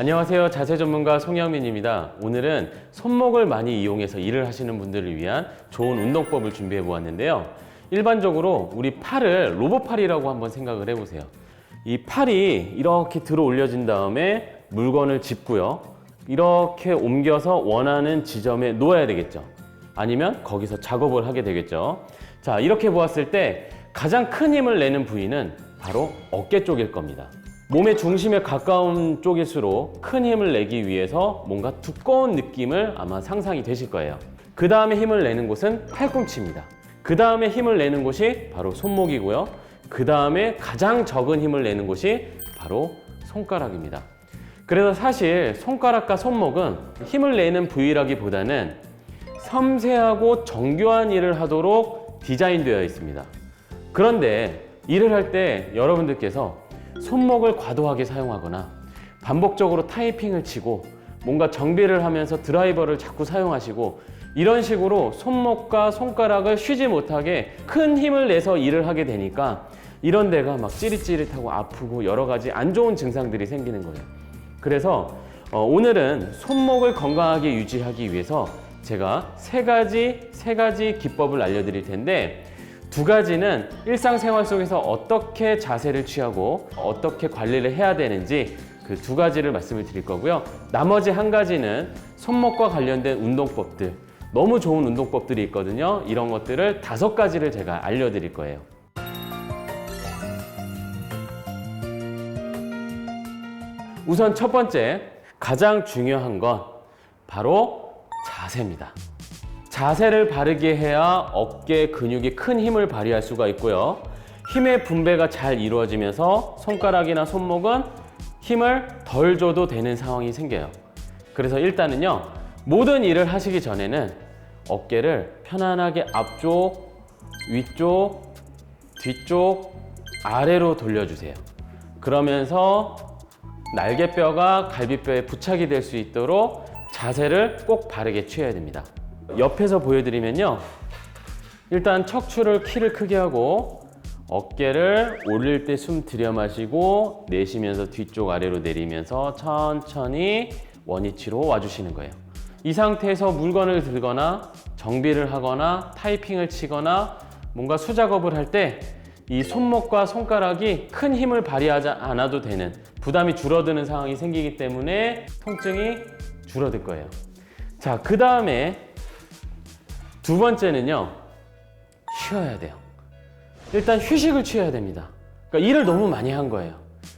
안녕하세요. 자세 전문가 송영민입니다. 오늘은 손목을 많이 이용해서 일을 하시는 분들을 위한 좋은 운동법을 준비해 보았는데요. 일반적으로 우리 팔을 로봇팔이라고 한번 생각을 해보세요. 이 팔이 이렇게 들어 올려진 다음에 물건을 짚고요. 이렇게 옮겨서 원하는 지점에 놓아야 되겠죠. 아니면 거기서 작업을 하게 되겠죠. 자, 이렇게 보았을 때 가장 큰 힘을 내는 부위는 바로 어깨 쪽일 겁니다. 몸의 중심에 가까운 쪽일수록 큰 힘을 내기 위해서 뭔가 두꺼운 느낌을 아마 상상이 되실 거예요. 그 다음에 힘을 내는 곳은 팔꿈치입니다. 그 다음에 힘을 내는 곳이 바로 손목이고요. 그 다음에 가장 적은 힘을 내는 곳이 바로 손가락입니다. 그래서 사실 손가락과 손목은 힘을 내는 부위라기보다는 섬세하고 정교한 일을 하도록 디자인되어 있습니다. 그런데 일을 할 때 여러분들께서 손목을 과도하게 사용하거나 반복적으로 타이핑을 치고 뭔가 정비를 하면서 드라이버를 자꾸 사용하시고 이런 식으로 손목과 손가락을 쉬지 못하게 큰 힘을 내서 일을 하게 되니까 이런 데가 막 찌릿찌릿하고 아프고 여러 가지 안 좋은 증상들이 생기는 거예요. 그래서 오늘은 손목을 건강하게 유지하기 위해서 제가 세 가지 기법을 알려드릴 텐데 두 가지는 일상생활 속에서 어떻게 자세를 취하고 어떻게 관리를 해야 되는지 그 두 가지를 말씀을 드릴 거고요. 나머지 한 가지는 손목과 관련된 운동법들, 너무 좋은 운동법들이 있거든요. 이런 것들을 5가지를 제가 알려드릴 거예요. 우선 첫 번째, 가장 중요한 건 바로 자세입니다. 자세를 바르게 해야 어깨 근육이 큰 힘을 발휘할 수가 있고요. 힘의 분배가 잘 이루어지면서 손가락이나 손목은 힘을 덜 줘도 되는 상황이 생겨요. 그래서 일단은요, 모든 일을 하시기 전에는 어깨를 편안하게 앞쪽, 위쪽, 뒤쪽, 아래로 돌려주세요. 그러면서 날개뼈가 갈비뼈에 부착이 될 수 있도록 자세를 꼭 바르게 취해야 됩니다. 옆에서 보여드리면요, 일단 척추를 키를 크게 하고 어깨를 올릴 때 숨 들여 마시고 내쉬면서 뒤쪽 아래로 내리면서 천천히 원위치로 와주시는 거예요. 이 상태에서 물건을 들거나 정비를 하거나 타이핑을 치거나 뭔가 수작업을 할 때 이 손목과 손가락이 큰 힘을 발휘하지 않아도 되는, 부담이 줄어드는 상황이 생기기 때문에 통증이 줄어들 거예요. 자, 그 다음에 두 번째는요, 쉬어야 돼요. 일단 휴식을 취해야 됩니다. 그러니까 일을 너무 많이 한 거예요.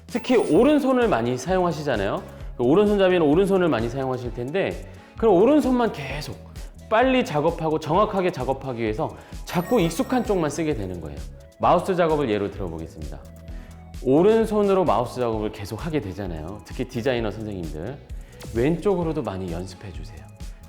특히 오른손을 많이 사용하시잖아요. 오른손잡이는 오른손을 많이 사용하실 텐데, 그럼 오른손만 계속 빨리 작업하고 정확하게 작업하기 위해서 자꾸 익숙한 쪽만 쓰게 되는 거예요. 마우스 작업을 예로 들어보겠습니다. 오른손으로 마우스 작업을 계속 하게 되잖아요. 특히 디자이너 선생님들. 왼쪽으로도 많이 연습해 주세요.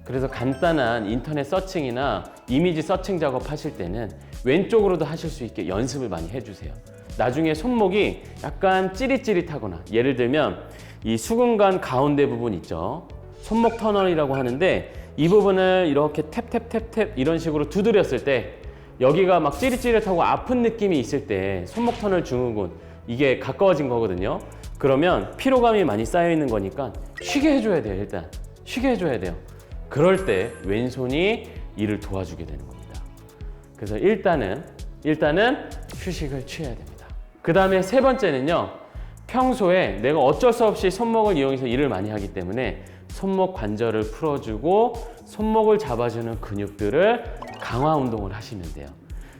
그래서 간단한 인터넷 서칭이나 이미지 서칭 작업 하실 때는 왼쪽으로도 하실 수 있게 연습을 많이 해주세요. 나중에 손목이 약간 찌릿찌릿하거나, 예를 들면 이 수근관 가운데 부분 있죠. 손목 터널이라고 하는데 이 부분을 이렇게 탭탭탭탭 이런 식으로 두드렸을 때 여기가 막 찌릿찌릿하고 아픈 느낌이 있을 때 손목 터널 증후군, 이게 가까워진 거거든요. 그러면 피로감이 많이 쌓여 있는 거니까 쉬게 해줘야 돼요. 일단 쉬게 해줘야 돼요. 그럴 때 왼손이 일을 도와주게 되는 겁니다. 그래서 일단은 휴식을 취해야 됩니다. 그 다음에 세 번째는요, 평소에 내가 어쩔 수 없이 손목을 이용해서 일을 많이 하기 때문에 손목 관절을 풀어주고 손목을 잡아주는 근육들을 강화 운동을 하시면 돼요.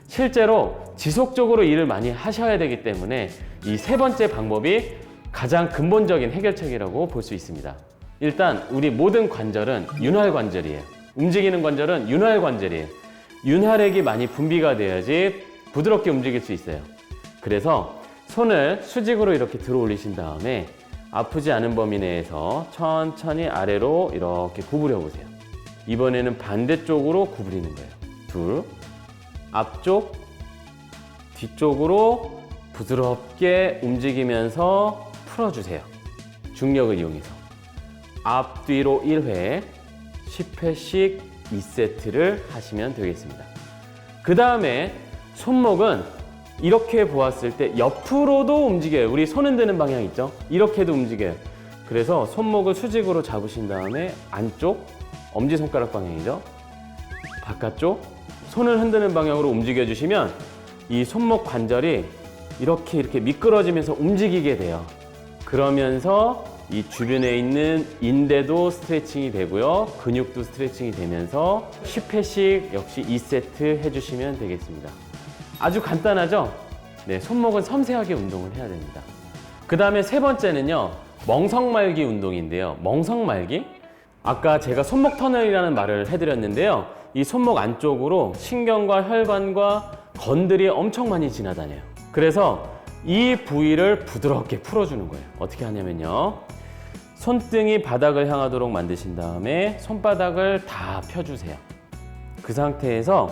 실제로 지속적으로 일을 많이 하셔야 되기 때문에 이 세 번째 방법이 가장 근본적인 해결책이라고 볼 수 있습니다. 일단 우리 모든 관절은 윤활관절이에요. 움직이는 관절은 윤활관절이에요. 윤활액이 많이 분비가 돼야지 부드럽게 움직일 수 있어요. 그래서 손을 수직으로 이렇게 들어 올리신 다음에 아프지 않은 범위 내에서 천천히 아래로 이렇게 구부려 보세요. 이번에는 반대쪽으로 구부리는 거예요. 둘, 앞쪽, 뒤쪽으로 부드럽게 움직이면서 풀어주세요. 중력을 이용해서. 앞뒤로 1회, 10회씩 2세트를 하시면 되겠습니다. 그 다음에 손목은 이렇게 보았을 때 옆으로도 움직여요. 우리 손 흔드는 방향 있죠? 이렇게도 움직여요. 그래서 손목을 수직으로 잡으신 다음에 안쪽, 엄지손가락 방향이죠. 바깥쪽, 손을 흔드는 방향으로 움직여 주시면 이 손목 관절이 이렇게 미끄러지면서 움직이게 돼요. 그러면서 이 주변에 있는 인대도 스트레칭이 되고요. 근육도 스트레칭이 되면서 10회씩 역시 2세트 해주시면 되겠습니다. 아주 간단하죠? 네, 손목은 섬세하게 운동을 해야 됩니다. 그 다음에 세 번째는요, 멍석말기 운동인데요. 멍석말기? 아까 제가 손목 터널이라는 말을 해드렸는데요. 이 손목 안쪽으로 신경과 혈관과 건들이 엄청 많이 지나다녀요. 그래서 이 부위를 부드럽게 풀어주는 거예요. 어떻게 하냐면요. 손등이 바닥을 향하도록 만드신 다음에 손바닥을 다 펴주세요. 그 상태에서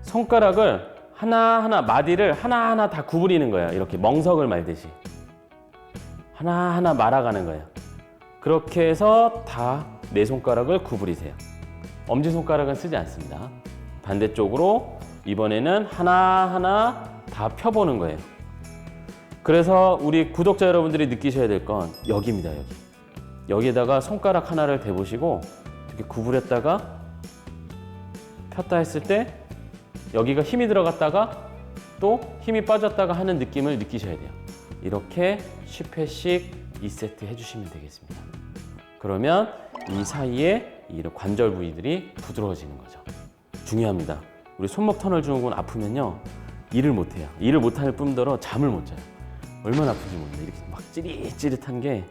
손가락을 하나하나, 마디를 하나하나 다 구부리는 거예요. 이렇게 멍석을 말듯이. 하나하나 말아가는 거예요. 그렇게 해서 다 네 손가락을 구부리세요. 엄지손가락은 쓰지 않습니다. 반대쪽으로 이번에는 하나하나 다 펴보는 거예요. 그래서 우리 구독자 여러분들이 느끼셔야 될 건 여기입니다. 여기에다가 손가락 하나를 대보시고 이렇게 구부렸다가 폈다 했을 때 여기가 힘이 들어갔다가 또 힘이 빠졌다가 하는 느낌을 느끼셔야 돼요. 이렇게 10회씩 2세트 해주시면 되겠습니다. 그러면 이 사이에 이런 관절 부위들이 부드러워지는 거죠. 중요합니다. 우리 손목 터널 증후군 아프면요, 일을 못해요. 일을 못할 뿐더러 잠을 못 자요. 얼마나 아픈지 모르겠어요. 이렇게 막 찌릿찌릿한 게.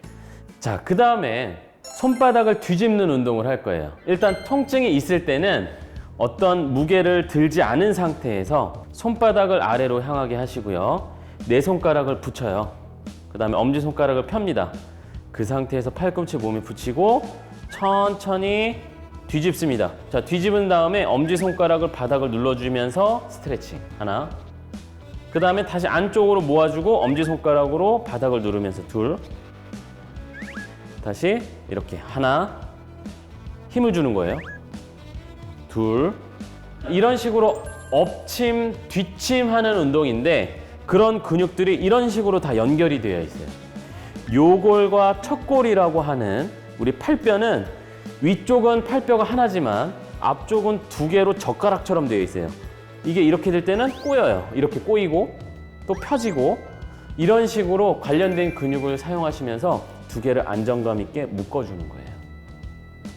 자, 그 다음에 손바닥을 뒤집는 운동을 할 거예요. 일단 통증이 있을 때는 어떤 무게를 들지 않은 상태에서 손바닥을 아래로 향하게 하시고요. 네 손가락을 붙여요. 그 다음에 엄지손가락을 펴니다. 그 상태에서 팔꿈치 몸에 붙이고 천천히 뒤집습니다. 자, 뒤집은 다음에 엄지손가락을 바닥을 눌러주면서 스트레칭 하나. 그 다음에 다시 안쪽으로 모아주고 엄지손가락으로 바닥을 누르면서 둘. 다시 이렇게 하나. 힘을 주는 거예요. 둘. 이런 식으로 엎침, 뒤침 하는 운동인데 그런 근육들이 이런 식으로 다 연결이 되어 있어요. 요골과 척골이라고 하는 우리 팔뼈는 위쪽은 팔뼈가 하나지만 앞쪽은 두 개로 젓가락처럼 되어 있어요. 이게 이렇게 될 때는 꼬여요. 이렇게 꼬이고 또 펴지고 이런 식으로 관련된 근육을 사용하시면서 두 개를 안정감 있게 묶어주는 거예요.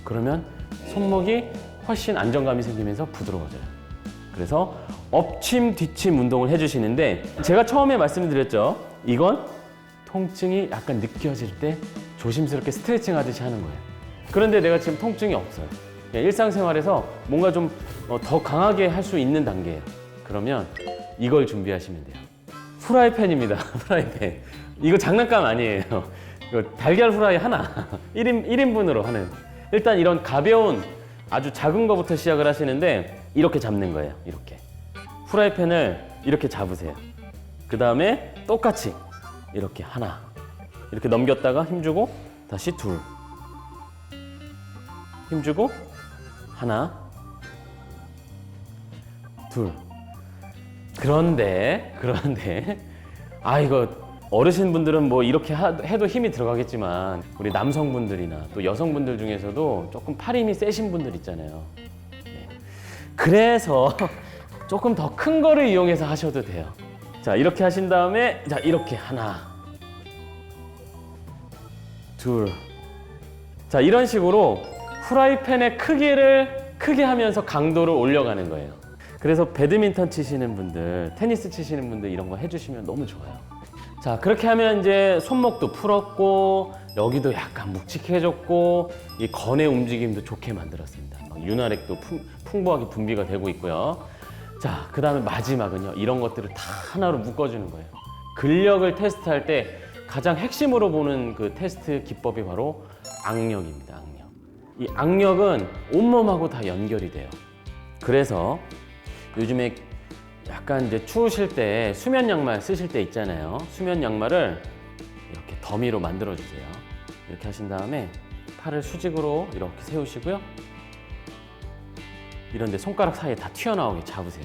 그러면 손목이 훨씬 안정감이 생기면서 부드러워져요. 그래서 엎침, 뒤침 운동을 해주시는데 제가 처음에 말씀드렸죠. 이건 통증이 약간 느껴질 때 조심스럽게 스트레칭 하듯이 하는 거예요. 그런데 내가 지금 통증이 없어요. 일상생활에서 뭔가 좀 더 강하게 할 수 있는 단계예요. 그러면 이걸 준비하시면 돼요. 프라이팬입니다. 프라이팬. 이거 장난감 아니에요. 이거 달걀 후라이 하나. 1인분으로 하는. 일단 이런 가벼운 아주 작은 거부터 시작을 하시는데 이렇게 잡는 거예요. 이렇게. 프라이팬을 이렇게 잡으세요. 그 다음에 똑같이 이렇게 하나. 이렇게 넘겼다가 힘주고 다시 둘. 힘주고 하나. 둘. 그런데 이거 어르신분들은 뭐 이렇게 해도 힘이 들어가겠지만 우리 남성분들이나 또 여성분들 중에서도 조금 팔 힘이 세신 분들 있잖아요. 네. 그래서 조금 더 큰 거를 이용해서 하셔도 돼요. 자, 이렇게 하신 다음에 자, 이렇게 하나. 둘. 자, 이런 식으로 프라이팬의 크기를 크게 하면서 강도를 올려가는 거예요. 그래서 배드민턴 치시는 분들, 테니스 치시는 분들 이런 거 해주시면 너무 좋아요. 자, 그렇게 하면 이제 손목도 풀었고 여기도 약간 묵직해졌고 이 건의 움직임도 좋게 만들었습니다. 윤활액도 풍부하게 분비가 되고 있고요. 자, 그 다음에 마지막은요. 이런 것들을 다 하나로 묶어주는 거예요. 근력을 테스트할 때 가장 핵심으로 보는 그 테스트 기법이 바로 악력입니다. 악력. 이 악력은 온몸하고 다 연결이 돼요. 그래서 요즘에 약간 이제 추우실 때 수면 양말 쓰실 때 있잖아요. 수면 양말을 이렇게 더미로 만들어 주세요. 이렇게 하신 다음에 팔을 수직으로 이렇게 세우시고요. 이런데 손가락 사이에 다 튀어나오게 잡으세요.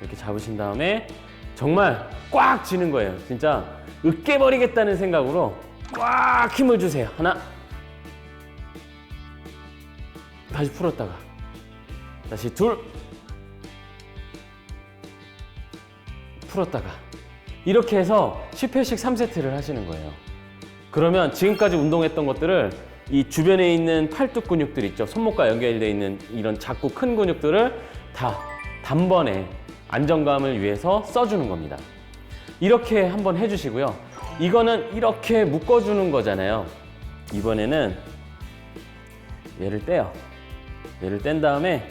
이렇게 잡으신 다음에 정말 꽉 쥐는 거예요. 진짜 으깨버리겠다는 생각으로 꽉 힘을 주세요. 하나. 다시 풀었다가 다시 둘. 풀었다가 이렇게 해서 10회씩 3세트를 하시는 거예요. 그러면 지금까지 운동했던 것들을 이 주변에 있는 팔뚝 근육들 있죠. 손목과 연결되어 있는 이런 작고 큰 근육들을 다 단번에 안정감을 위해서 써주는 겁니다. 이렇게 한번 해주시고요. 이거는 이렇게 묶어주는 거잖아요. 이번에는 얘를 떼요. 얘를 뗀 다음에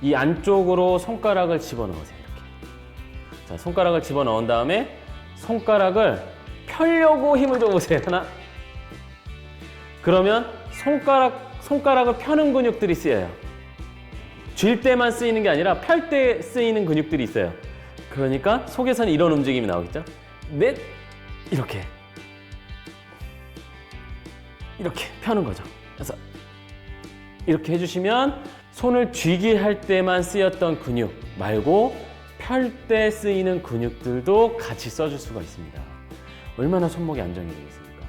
이 안쪽으로 손가락을 집어넣으세요. 이렇게. 자, 손가락을 집어넣은 다음에 손가락을 펴려고 힘을 줘보세요. 하나. 그러면 손가락을 펴는 근육들이 쓰여요. 쥘 때만 쓰이는 게 아니라 펼 때 쓰이는 근육들이 있어요. 그러니까 속에서는 이런 움직임이 나오겠죠. 넷. 이렇게 펴는 거죠. 그래서 이렇게 해주시면 손을 쥐기 할 때만 쓰였던 근육 말고 펼 때 쓰이는 근육들도 같이 써줄 수가 있습니다. 얼마나 손목이 안정이 되겠습니까?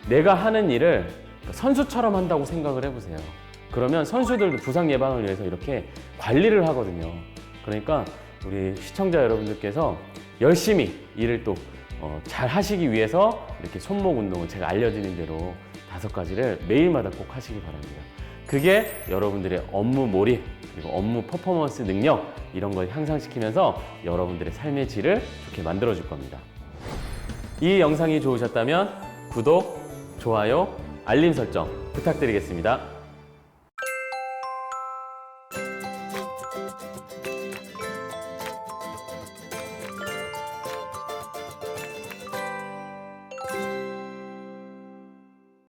내가 하는 일을 선수처럼 한다고 생각을 해보세요. 그러면 선수들도 부상 예방을 위해서 이렇게 관리를 하거든요. 그러니까 우리 시청자 여러분들께서 열심히 일을 또 잘 하시기 위해서 이렇게 손목 운동을 제가 알려드린 대로 5가지를 매일마다 꼭 하시기 바랍니다. 그게 여러분들의 업무 몰입 그리고 업무 퍼포먼스 능력 이런 걸 향상시키면서 여러분들의 삶의 질을 좋게 만들어줄 겁니다. 이 영상이 좋으셨다면 구독, 좋아요, 알림 설정 부탁드리겠습니다.